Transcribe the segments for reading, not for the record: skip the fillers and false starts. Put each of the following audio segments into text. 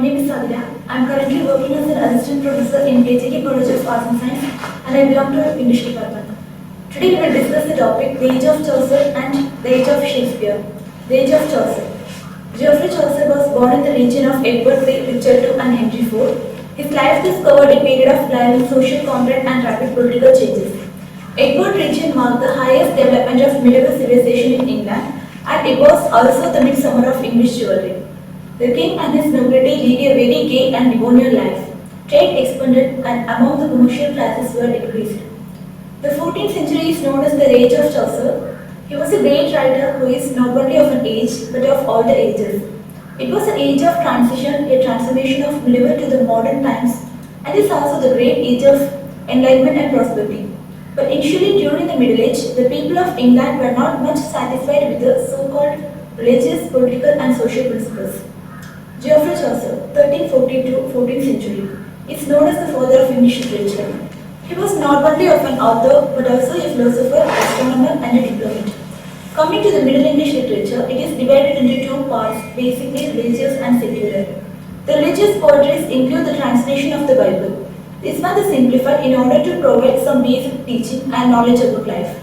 name is Sadhya. I am currently working as an assistant professor in KJK College of Arts and Science and I belong to English department. Today we will discuss the topic the age of Chaucer and the age of Shakespeare. The age of Chaucer. Geoffrey Chaucer was born in the region of Edward III, Richard II and Henry IV. His life is covered a period of violent social conflict and rapid political changes. Edward region marked the highest development of medieval civilization in England and it was also the midsummer of English chivalry. The king and his nobility lead a very gay and debonair life. Trade expanded and among the commercial classes were increased. The 14th century is known as the age of Chaucer. He was a great writer who is not only of an age but of all the ages. It was an age of transition, a transformation of medieval to the modern times, and is also the great age of enlightenment and prosperity. But initially during the Middle Age, the people of England were not much satisfied with the so-called religious, political and social principles. Geoffrey Chaucer, 1340 to 14th century, is known as the father of English literature. He was not only of an author but also a philosopher, astronomer and a diplomat. Coming to the Middle English literature, it is divided into two parts, basically religious and secular. The religious poetries include the translation of the Bible. These were simplified in order to provide some basic teaching and knowledge about life.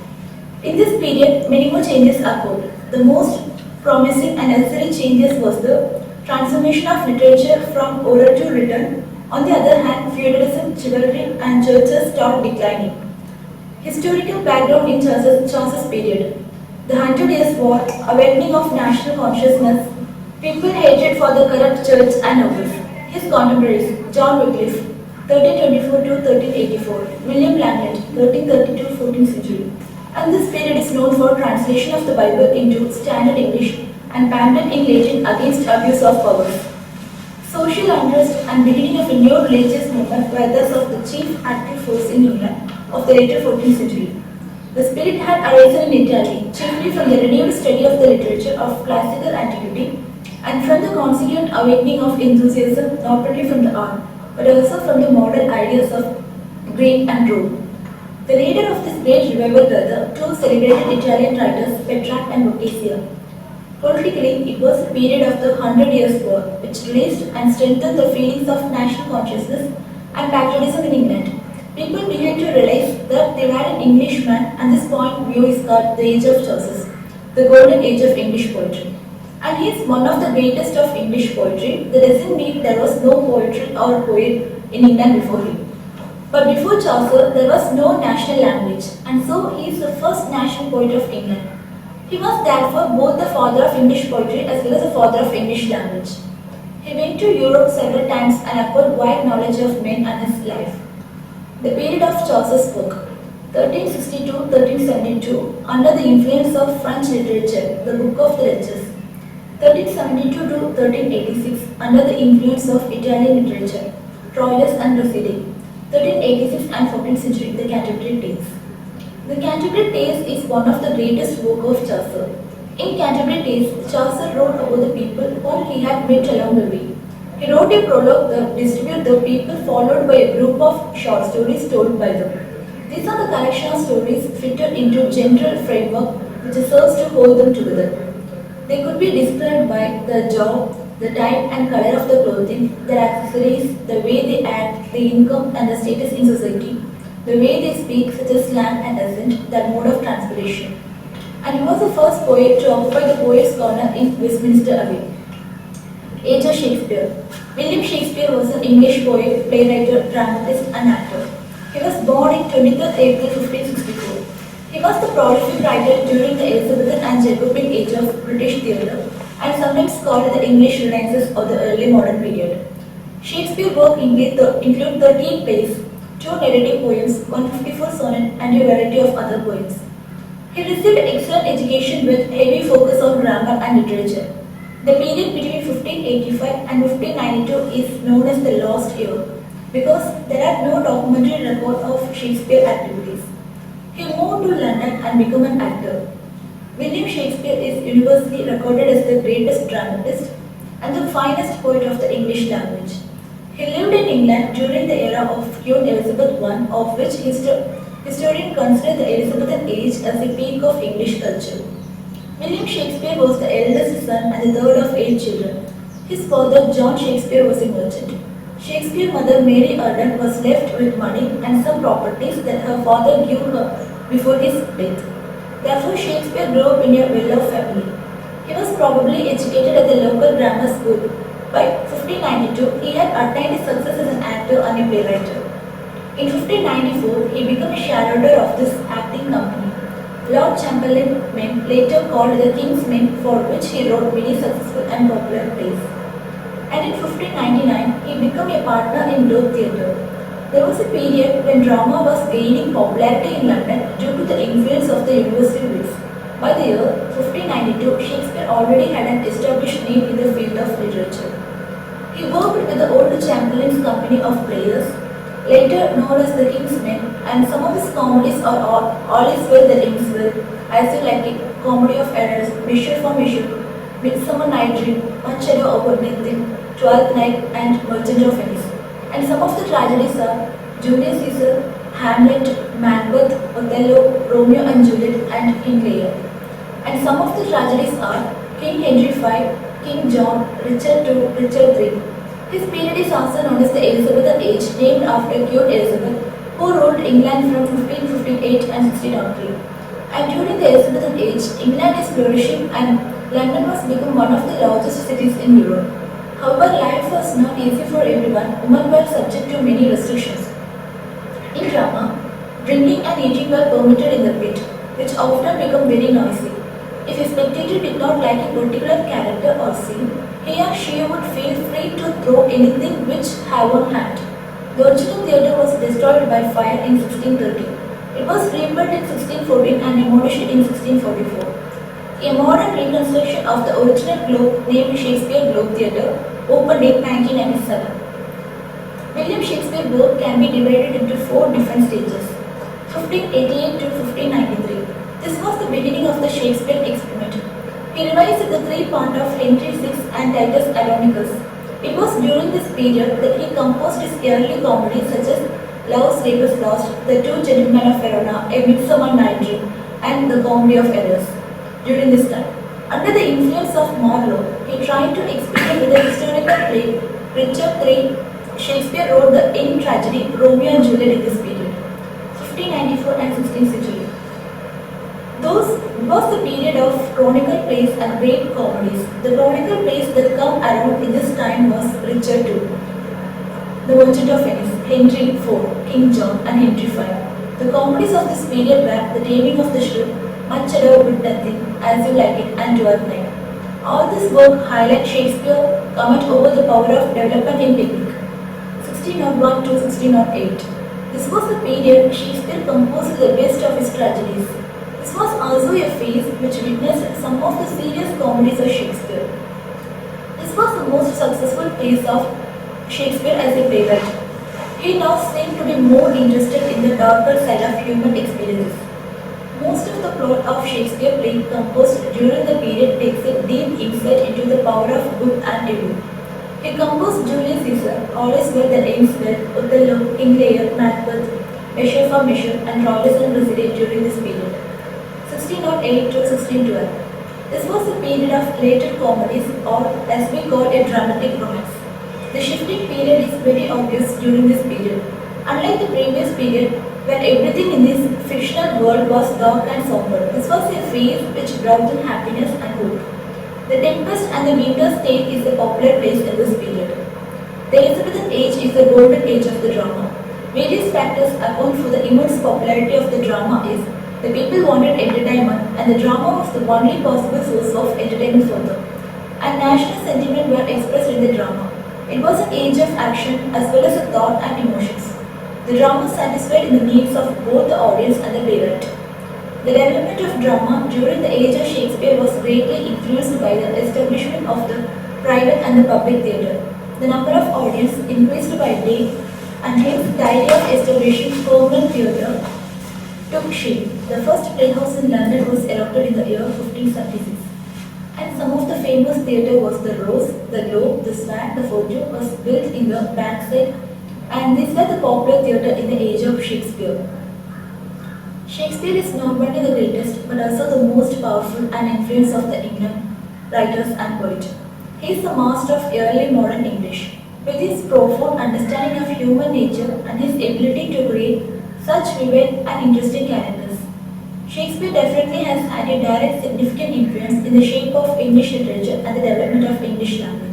In this period, many more changes occurred. The most promising and necessary changes was the transformation of literature from oral to written. On the other hand, feudalism, chivalry and churches started declining. Historical background in Chaucer's period. The Hundred Years' War, awakening of national consciousness, people hatred for the corrupt church and nobles. His contemporaries, John Wycliffe, 1324 to 1384, William Langlet, 1330 to 14th century. And this period is known for translation of the Bible into standard English and pamphlet in Latin against abuse of power. Social unrest and beginning of a new religious movement were thus of the chief active force in England of the later 14th century. The spirit had arisen in Italy, chiefly from the renewed study of the literature of classical antiquity and from the consequent awakening of enthusiasm not only from the art but also from the modern ideas of Greek and Rome. The leader of this great revival were the two celebrated Italian writers Petrarch and Boccaccio. Politically, it was a period of the 100 Years' War, which raised and strengthened the feelings of national consciousness and patriotism in England. People began to realize that they were an Englishman, and this point of view is called the Age of Chaucer, the golden age of English poetry. And he is one of the greatest of English poetry. That doesn't mean there was no poetry or poet in England before him. But before Chaucer, there was no national language, and so he is the first national poet of England. He was therefore both the father of English poetry as well as the father of English language. He went to Europe several times and acquired wide knowledge of men and his life. The period of Chaucer's book, 1362-1372, under the influence of French literature, the Book of the Letters. 1372 to 1386, under the influence of Italian literature, Troilus and Cressida. 1386 and 14th century, the Canterbury Tales. The Canterbury Tales is one of the greatest work of Chaucer. In Canterbury Tales, Chaucer wrote about the people whom he had met along the way. He wrote a prologue that distributed the people followed by a group of short stories told by them. These are the collection of stories fitted into general framework which serves to hold them together. They could be described by the job, the type and color of the clothing, their accessories, the way they act, the income and the status in society, the way they speak such as slang and accent, their mode of transpiration. And he was the first poet to occupy the Poets' Corner in Westminster Abbey. Age of Shakespeare. William Shakespeare was an English poet, playwright, dramatist and actor. He was born in 23rd April 1564. He was the prolific writer during the Elizabethan and Jacobean age of British theatre and sometimes called the English Renaissance or the early modern period. Shakespeare's work include 13 plays, 2 narrative poems, 154 sonnet and a variety of other poems. He received excellent education with heavy focus on grammar and literature. The period between 1585 and 1592 is known as the lost year because there are no documentary record of Shakespeare's activities. He moved to London and became an actor. William Shakespeare is universally recorded as the greatest dramatist and the finest poet of the English language. He lived in England during the era of Queen Elizabeth I, of which historians consider the Elizabethan age as the peak of English culture. William Shakespeare was the eldest son and the third of 8 children. His father, John Shakespeare, was a merchant. Shakespeare's mother, Mary Arden, was left with money and some properties that her father gave her before his death. Therefore, Shakespeare grew up in a well-off family. He was probably educated at the local grammar school. By 1592, he had attained success as an actor and a playwright. In 1594, he became a shareholder of this acting company. Lord Chamberlain Men, later called the King's Men, for which he wrote many successful and popular plays. And in 1599, he became a partner in Globe Theatre. There was a period when drama was gaining popularity in London due to the influence of the university wits. By the year 1592, Shakespeare already had an established name in the field of literature. He worked with the Old Chamberlain's company of players, later known as the King's Men, and some of his comedies are All Is Well That Ends Well, As You Like It, Comedy of Errors, Measure for Measure, Midsummer Night Dream, Much Ado About Nothing, Twelfth Night, and Merchant of Venice. And some of the tragedies are Julius Caesar, Hamlet, Macbeth, Othello, Romeo and Juliet, and King Lear. And some of the tragedies are King Henry V, King John, Richard II, Richard III. His period is also known as the Elizabethan Age, named after Queen Elizabeth, who ruled England from 1558 and 1603. And during the Elizabethan Age, England is flourishing and London was become one of the largest cities in Europe. However, life was not easy for everyone. Women were subject to many restrictions. In drama, drinking and eating were permitted in the pit, which often became very noisy. If a spectator did not like a particular character or scene, he or she would feel free to throw anything which have on hand. The original theatre was destroyed by fire in 1630. It was rebuilt in 1614 and demolished in 1644. A modern reconstruction of the original Globe, named Shakespeare Globe Theatre, opened in 1997. William Shakespeare's work can be divided into four different stages, 1588 to 1593. This was the beginning of the Shakespeare experiment. He revised the three parts of Henry VI and Titus Andronicus. It was during this period that he composed his early comedies such as Love, Sleep is Lost, The Two Gentlemen of Verona, A Midsummer Night Dream, and The Comedy of Errors. During this time, under the influence of Marlowe, he tried to experiment with the historical play Richard III. Shakespeare wrote the end tragedy Romeo and Juliet in this period, 1594 and 16th century. Those was the period of chronicle plays and great comedies. The chronicle plays that come around in this time was Richard II, The Merchant of Venice, Henry IV, King John, and Henry V. The comedies of this period were The Taming of the Shrew, Much Ado About Nothing, As You Like It, and Twelfth Night. All this work highlight Shakespeare's comment over the power of development in technique. 1601 to 1608. This was the period Shakespeare composed the best of his tragedies. This was also a phase which witnessed some of the serious comedies of Shakespeare. This was the most successful phase of Shakespeare as a playwright. He now seemed to be more interested in the darker side of human experiences. Most of the plot of Shakespeare play composed during the period takes a deep insight into the power of good and evil. He composed Julius Caesar, All Is Well That Ends Well, Othello, King Lear, Macbeth, Measure for Measure, and Rollies and Cressida during this period, 1608 to 1612. This was the period of later comedies, or as we call a dramatic romance. The shifting period is very obvious during this period. Unlike the previous period, where everything in this fictional world was dark and somber, this was a phase which brought in happiness and hope. The Tempest and the Winter's Tale is a popular place in this period. The Elizabethan Age is the golden age of the drama. Various factors account for the immense popularity of the drama is the people wanted entertainment and the drama was the only possible source of entertainment for them. And national sentiment were expressed in the drama. It was an age of action as well as of thought and emotions. The drama satisfied the needs of both the audience and the playwright. The development of drama during the age of Shakespeare was greatly influenced by the establishment of the private and the public theatre. The number of audience increased by day, and hence the idea of establishing permanent theatre took shape. The first playhouse in London was erected in the year 1576. And some of the famous theatre was the Rose, the Globe, the Swan, the Fortune was built in the Bankside, and these were the popular theatre in the age of Shakespeare. Shakespeare is not only the greatest but also the most powerful and influence of the England writers and poets. He is a master of early modern English. With his profound understanding of human nature and his ability to create such vivid and interesting characters, Shakespeare definitely has had a direct significant influence in the shape of English literature and the development of English language.